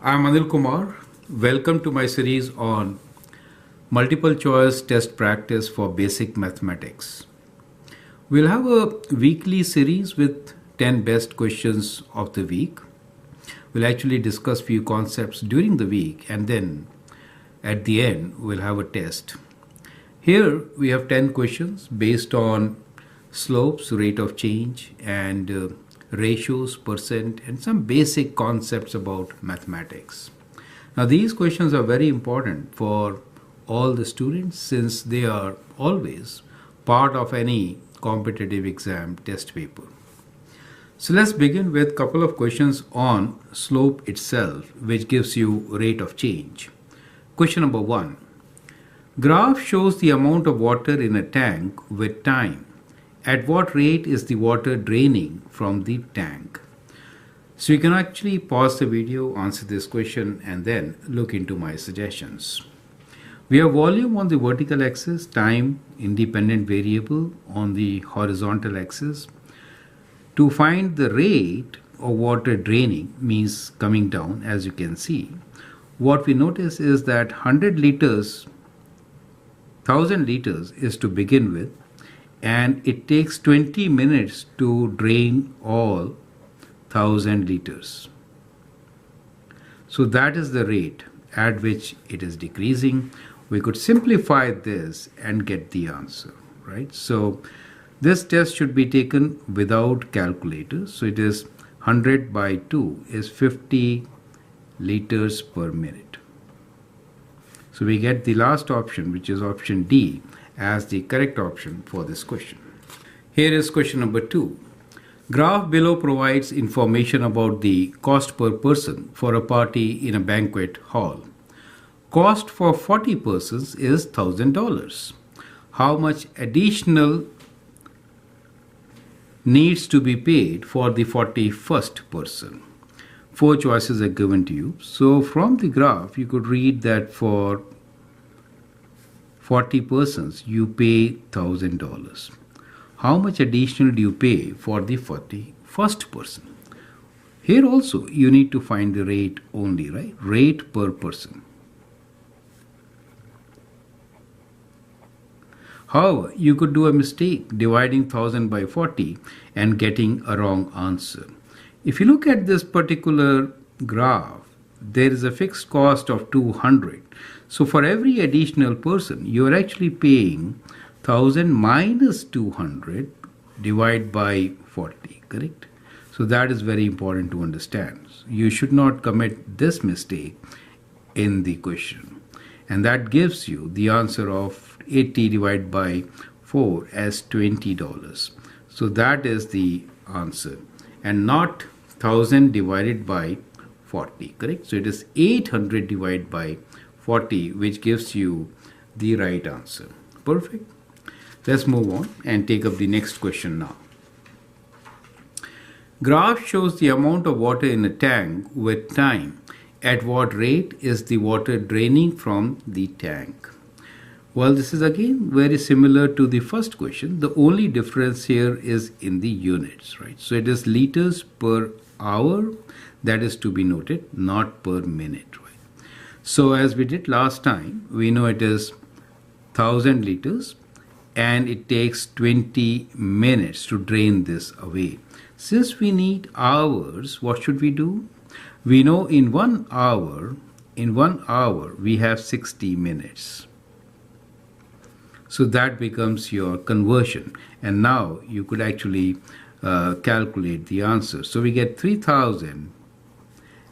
I'm Anil Kumar. Welcome to my series on multiple choice test practice for basic mathematics. We'll have a weekly series with 10 best questions of the week. We'll actually discuss few concepts during the week and then at the end we'll have a test. Here we have 10 questions based on slopes, rate of change and ratios, percent and some basic concepts about mathematics. Now these questions are very important for all the students since they are always part of any competitive exam test paper. So let's begin with a couple of questions on slope itself, which gives you rate of change. Question number 1. Graph shows the amount of water in a tank with time. At what rate is the water draining from the tank? So you can actually pause the video, answer this question and then look into my suggestions. We have volume on the vertical axis, time independent variable on the horizontal axis. To find the rate of water draining means coming down, as you can see. What we notice is that 100 liters, 1000 liters is to begin with, and it takes 20 minutes to drain all 1000 liters. So that is the rate at which it is decreasing. We could simplify this and get the answer, right? So this test should be taken without calculator. So it is 100 by 2 is 50 liters per minute. So we get the last option, which is option D, as the correct option for this question. Here is question number 2. Graph below provides information about the cost per person for a party in a banquet hall. Cost for 40 persons is $1,000. How much additional needs to be paid for the 41st person? 4 choices are given to you. So from the graph you could read that for 40 persons you pay $1,000. How much additional do you pay for the 41st person? Here also you need to find the rate only, right? Rate per person. However, you could do a mistake dividing 1000 by 40 and getting a wrong answer. If you look at this particular graph, there is a fixed cost of 200. So for every additional person, you are actually paying 1000 minus 200 divided by 40, correct? So that is very important to understand. You should not commit this mistake in the question. And that gives you the answer of 80 divided by 4 as $20. So that is the answer and not 1000 divided by 40, correct? So it is 800 divided by 40, which gives you the right answer. Perfect. Let's move on and take up the next question now. Graph shows the amount of water in a tank with time. At what rate is the water draining from the tank? Well, this is again very similar to the first question. The only difference here is in the units, right? So it is liters per hour that is to be noted, not per minute, right? So as we did last time, we know it is 1000 liters and it takes 20 minutes to drain this away. Since we need hours, what should we do? We know in 1 hour we have 60 minutes. So that becomes your conversion. And now you could actually calculate the answer. So we get 3000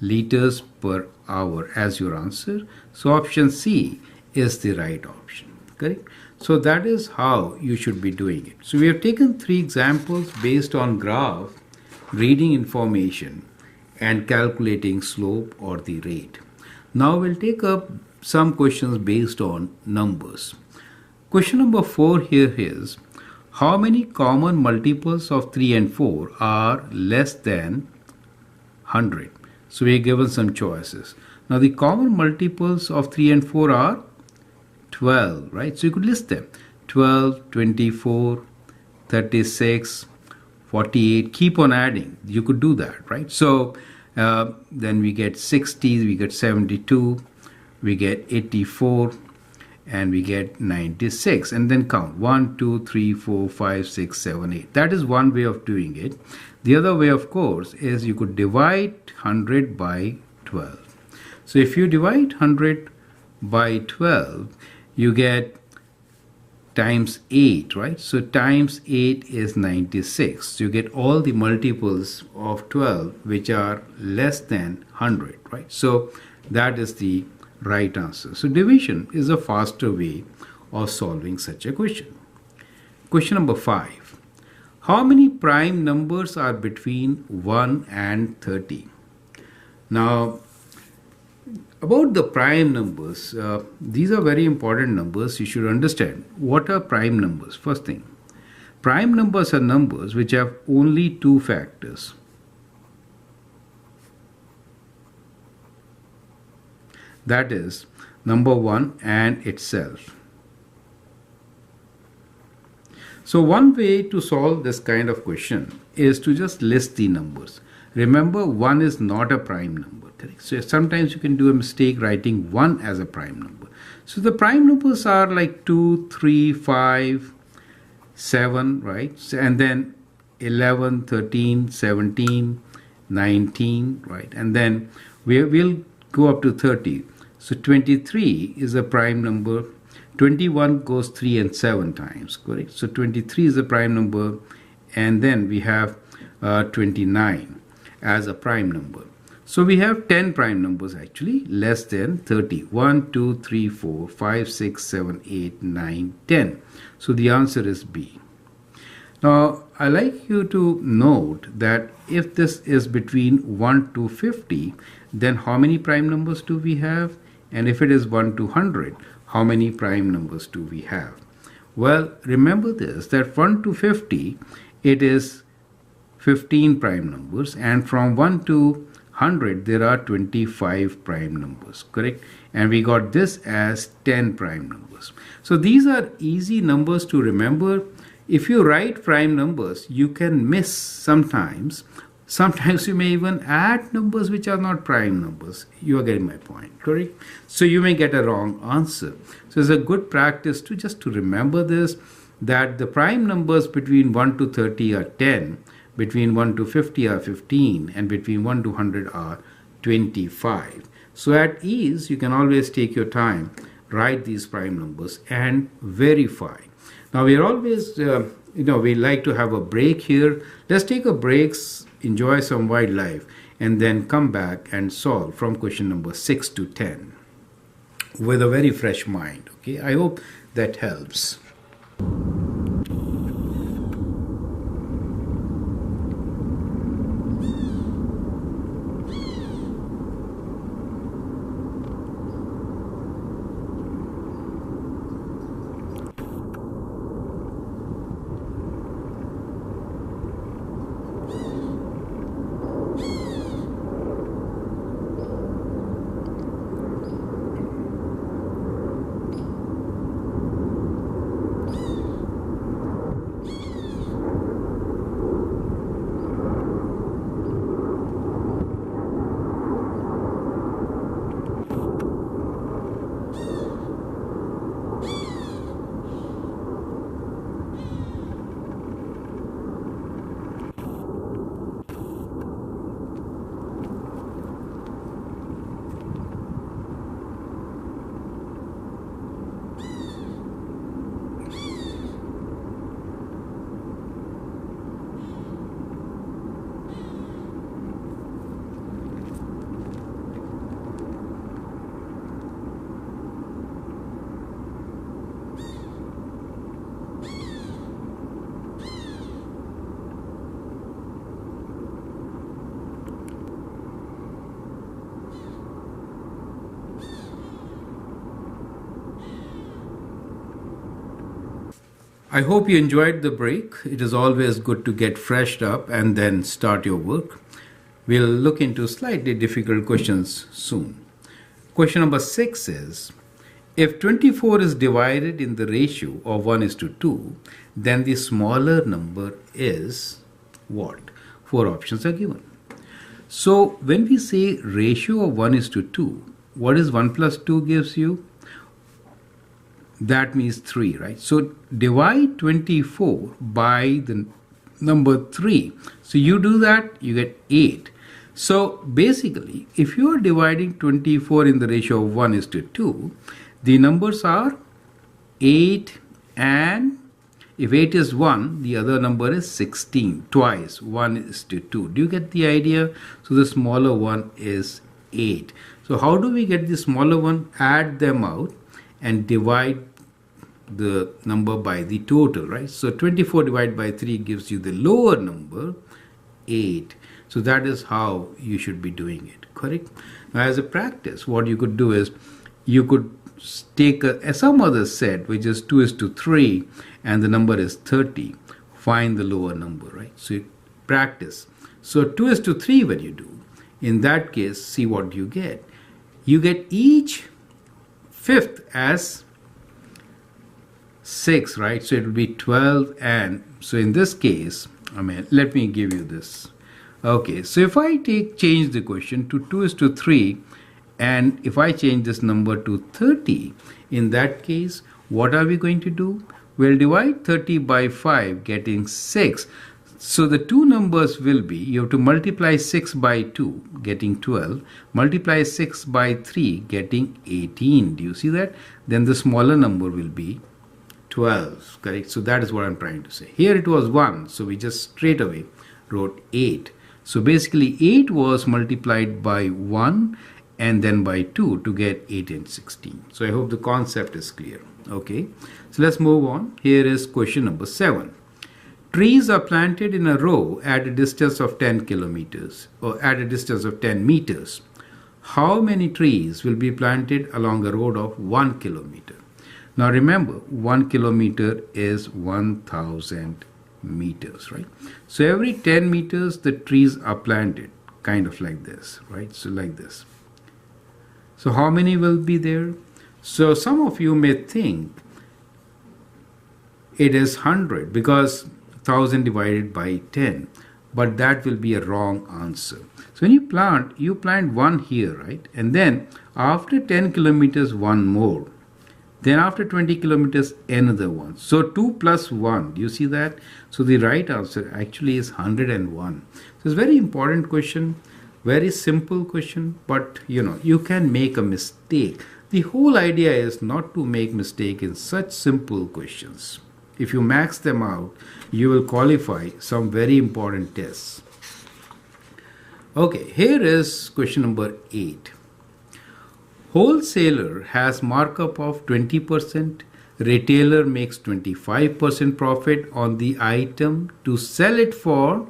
liters per hour as your answer. So option C is the right option, correct? So that is how you should be doing it. So we have taken 3 examples based on graph, reading information and calculating slope or the rate. Now we'll take up some questions based on numbers. Question number 4 here is, how many common multiples of 3 and 4 are less than 100? So we are given some choices. Now the common multiples of 3 and 4 are 12, right? So you could list them. 12, 24, 36, 48. Keep on adding. You could do that, right? So Then we get 60, we get 72, we get 84, and we get 96. And then count 1, 2, 3, 4, 5, 6, 7, 8. That is one way of doing it. The other way, of course, is you could divide 100 by 12. So if you divide 100 by 12, you get times 8, right? So times 8 is 96. So you get all the multiples of 12 which are less than 100, right? So that is the right answer. So division is a faster way of solving such a question. Question number 5. How many prime numbers are between 1 and 30? Now, about the prime numbers, these are very important numbers. You should understand what are prime numbers. First thing, prime numbers are numbers which have only two factors. That is number 1 and itself. So one way to solve this kind of question is to just list the numbers. Remember, 1 is not a prime number. Correct? So sometimes you can do a mistake writing 1 as a prime number. So the prime numbers are like 2, 3, 5, 7, right? So, and then 11, 13, 17, 19, right? And then we'll go up to 30. So 23 is a prime number. 21 goes 3 and 7 times, correct? So 23 is a prime number. And then we have 29 as a prime number. So we have 10 prime numbers actually less than 30. 1, 2, 3, 4, 5, 6, 7, 8, 9, 10. So the answer is B. Now, I like you to note that if this is between 1 to 50, then how many prime numbers do we have? And if it is 1 to 100, how many prime numbers do we have? Well, remember this, that 1 to 50, it is 15 prime numbers, and from 1 to 100 there are 25 prime numbers, correct? And we got this as 10 prime numbers. So these are easy numbers to remember. If you write prime numbers, you can miss sometimes. Sometimes you may even add numbers which are not prime numbers. You are getting my point, correct? So you may get a wrong answer. So it's a good practice to just to remember this, that the prime numbers between 1 to 30 are 10, between 1 to 50 are 15, and between 1 to 100 are 25. So at ease, you can always take your time, write these prime numbers and verify. Now we are always, we like to have a break here. Let's take a break, enjoy some wildlife, and then come back and solve from question number 6 to 10 with a very fresh mind. Okay, I hope that helps. I hope you enjoyed the break. It is always good to get freshed up and then start your work. We'll look into slightly difficult questions soon. Question number 6 is, if 24 is divided in the ratio of 1:2, then the smaller number is what? 4 options are given. So when we say ratio of 1 is to 2, what is 1 plus 2 gives you? That means 3, right? So divide 24 by the number 3. So you do that, you get 8. So basically, if you are dividing 24 in the ratio of 1 is to 2, the numbers are 8 and if 8 is 1, the other number is 16, twice 1 is to 2. Do you get the idea? So the smaller one is 8. So how do we get the smaller one? Add them out and divide the number by the total, right? So 24 divided by 3 gives you the lower number, 8. So that is how you should be doing it, correct? Now as a practice, what you could do is you could take some other set which is 2 is to 3 and the number is 30. Find the lower number, right? So you practice. So 2 is to 3 when you do. In that case, see what you get. You get each fifth as 6, right? So it will be 12 and so in this case, let me give you this. Okay, so if I change the question to 2 is to 3 and if I change this number to 30, in that case, what are we going to do? We'll divide 30 by 5, getting 6. So the two numbers will be, you have to multiply 6 by 2, getting 12, multiply 6 by 3, getting 18. Do you see that? Then the smaller number will be 12, correct? So that is what I'm trying to say. Here it was 1, so we just straight away wrote 8. So basically 8 was multiplied by 1 and then by 2 to get 8 and 16. So I hope the concept is clear. Okay, so let's move on. Here is question number 7. Trees are planted in a row at a distance of 10 kilometers or at a distance of 10 meters. How many trees will be planted along a road of 1 kilometer? Now remember, 1 kilometer is 1000 meters, right? So every 10 meters the trees are planted, kind of like this, right? So like this. So how many will be there? So some of you may think it is 100 because 1000 divided by 10, but that will be a wrong answer. So when you plant one here, right? And then after 10 kilometers, one more. Then after 20 kilometers, another one. So 2 plus 1, do you see that? So the right answer actually is 101. So it's a very important question, very simple question, but you can make a mistake. The whole idea is not to make mistake in such simple questions. If you max them out, you will qualify some very important tests. Okay, here is question number 8. Wholesaler has markup of 20%. Retailer makes 25% profit on the item to sell it for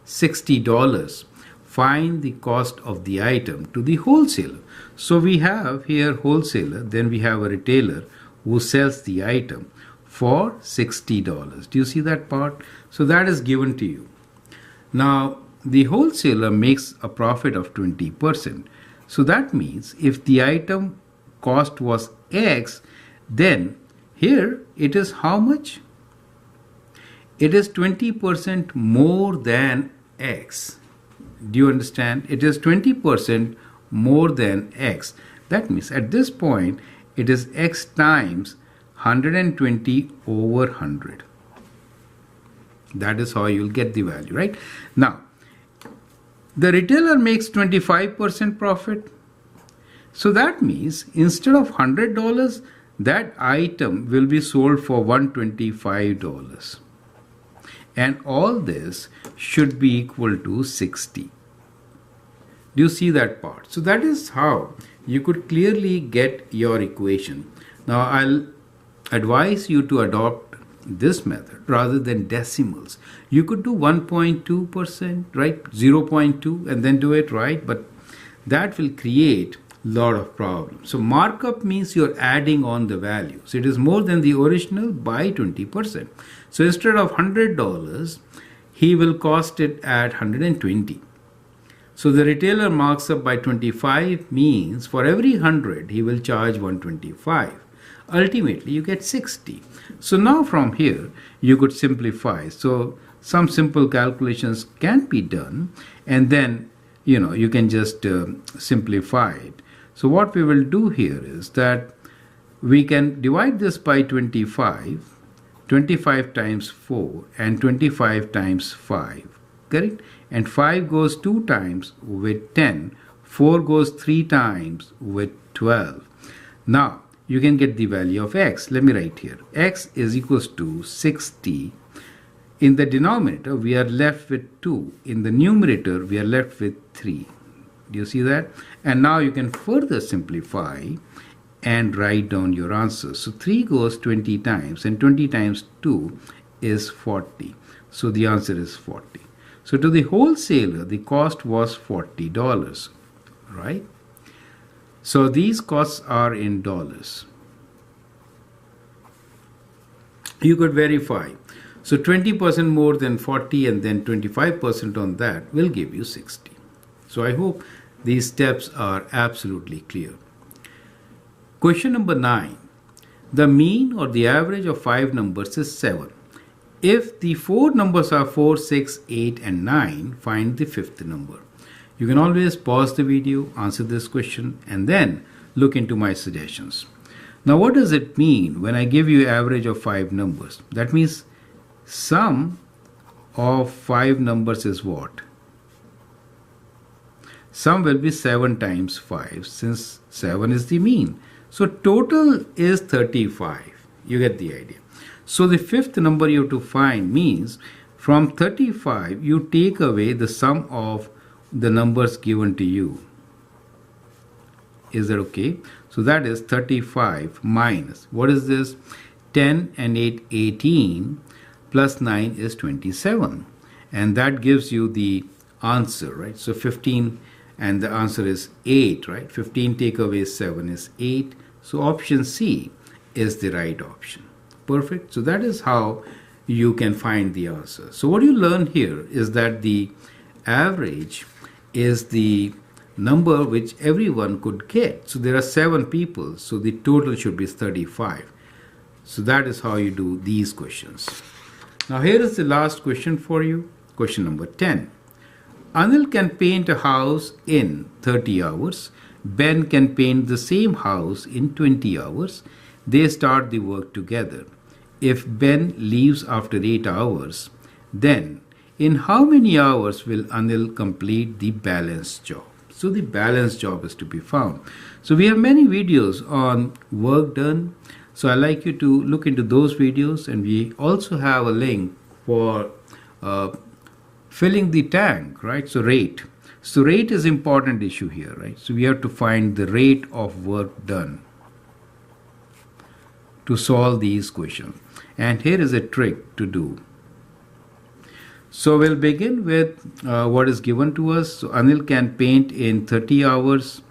$60. Find the cost of the item to the wholesaler. So we have here wholesaler, then we have a retailer who sells the item for $60. Do you see that part? So that is given to you. Now the wholesaler makes a profit of 20%. So that means if the item cost was X, then here it is how much? It is 20% more than X. Do you understand? It is 20% more than X. That means at this point, it is X times 120 over 100. That is how you'll get the value, right? Now, the retailer makes 25% profit. So that means instead of $100, that item will be sold for $125. And all this should be equal to 60. Do you see that part? So that is how you could clearly get your equation. Now I'll advise you to adopt this method rather than decimals. You could do 1.2%, right? 0.2 and then do it, right? But that will create a lot of problems. So markup means you're adding on the value. So it is more than the original by 20%. So instead of $100, he will cost it at 120. So the retailer marks up by 25 means for every 100 he will charge 125. Ultimately you get 60. So now from here you could simplify. So some simple calculations can be done and then you can just simplify it. So what we will do here is that we can divide this by 25, 25 times 4 and 25 times 5, correct? And 5 goes 2 times with 10, 4 goes 3 times with 12. Now you can get the value of x. Let me write here. X is equals to 60. In the denominator we are left with 2. In the numerator we are left with 3. Do you see that? And now you can further simplify and write down your answer. So 3 goes 20 times and 20 times 2 is 40. So the answer is 40. So to the wholesaler the cost was $40, right? So these costs are in dollars. You could verify. So 20% more than 40 and then 25% on that will give you 60. So I hope these steps are absolutely clear. Question number 9. The mean or the average of 5 numbers is 7. If the 4 numbers are 4, 6, 8 and 9, find the 5th number. You can always pause the video, answer this question and then look into my suggestions. Now what does it mean when I give you average of 5 numbers? That means sum of 5 numbers is what? Sum will be 7 times 5 since 7 is the mean. So total is 35. You get the idea. So the 5th number you have to find means from 35 you take away the sum of the numbers given to you. Is that okay? So that is 35 minus, what is this? 10 and 8, 18 plus 9 is 27. And that gives you the answer, right? So 15 and the answer is 8, right? 15 take away 7 is 8. So option C is the right option. Perfect. So that is how you can find the answer. So what you learn here is that the average is the number which everyone could get. So there are 7 people, so the total should be 35. So that is how you do these questions. Now here is the last question for you. Question number 10. Anil can paint a house in 30 hours. Ben can paint the same house in 20 hours. They start the work together. If Ben leaves after 8 hours, then in how many hours will Anil complete the balance job? So the balance job is to be found. So we have many videos on work done. So I like you to look into those videos, and we also have a link for filling the tank, right? So rate. So rate is important issue here, right? So we have to find the rate of work done to solve these questions. And here is a trick to do. So we'll begin with what is given to us. So Anil can paint in 30 hours.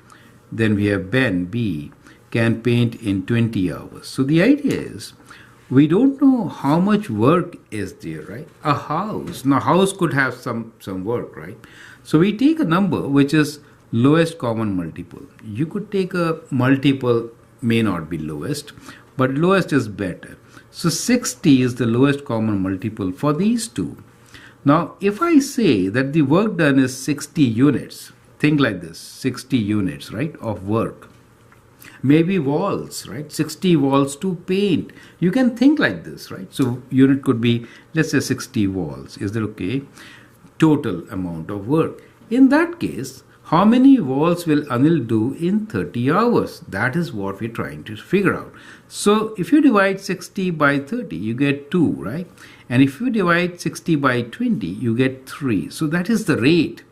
Then we have Ben, B, can paint in 20 hours. So the idea is we don't know how much work is there, right? A house. Now house could have some work, right? So we take a number which is lowest common multiple. You could take a multiple, may not be lowest, but lowest is better. So 60 is the lowest common multiple for these two. Now if I say that the work done is 60 units, think like this, 60 units, right, of work. Maybe walls, right, 60 walls to paint. You can think like this, right? So unit could be, let's say 60 walls. Is that okay? Total amount of work. In that case, how many walls will Anil do in 30 hours? That is what we're trying to figure out. So if you divide 60 by 30, you get 2, right? And if you divide 60 by 20, you get 3. So that is the rate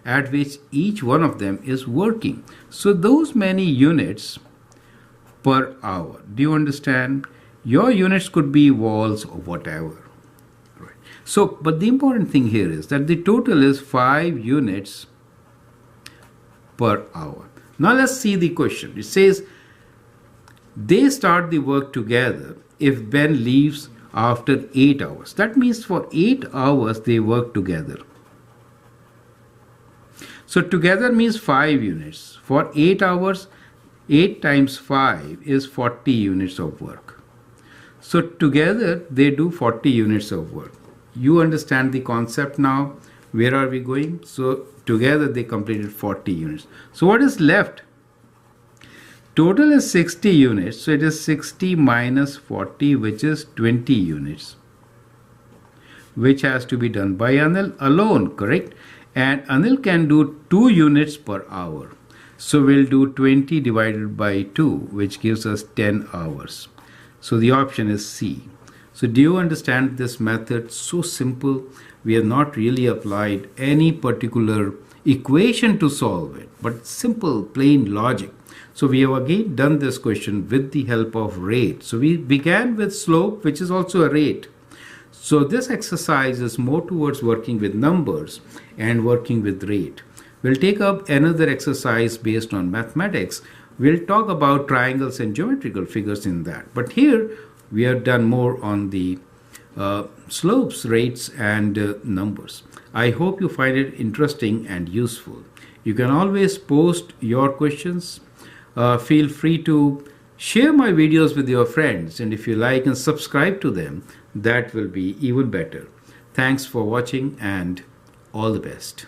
at which each one of them is working. So those many units per hour. Do you understand? Your units could be walls or whatever. Right. So, but the important thing here is that the total is 5 units per hour. Now let's see the question. It says they start the work together if Ben leaves after 8 hours. That means for 8 hours they work together. So together means 5 units. For 8 hours, 8 times 5 is 40 units of work. So together they do 40 units of work. You understand the concept now? Where are we going? So together they completed 40 units. So what is left? Total is 60 units. So it is 60 minus 40, which is 20 units, which has to be done by Anil alone, correct? And Anil can do 2 units per hour. So we'll do 20 divided by 2, which gives us 10 hours. So the option is C. So do you understand this method? So simple. We have not really applied any particular equation to solve it, but simple, plain logic. So we have again done this question with the help of rate. So we began with slope, which is also a rate. So this exercise is more towards working with numbers and working with rate. We'll take up another exercise based on mathematics. We'll talk about triangles and geometrical figures in that. But here we have done more on the slopes, rates, and numbers. I hope you find it interesting and useful. You can always post your questions. Feel free to share my videos with your friends, and if you like and subscribe to them, that will be even better. Thanks for watching and all the best.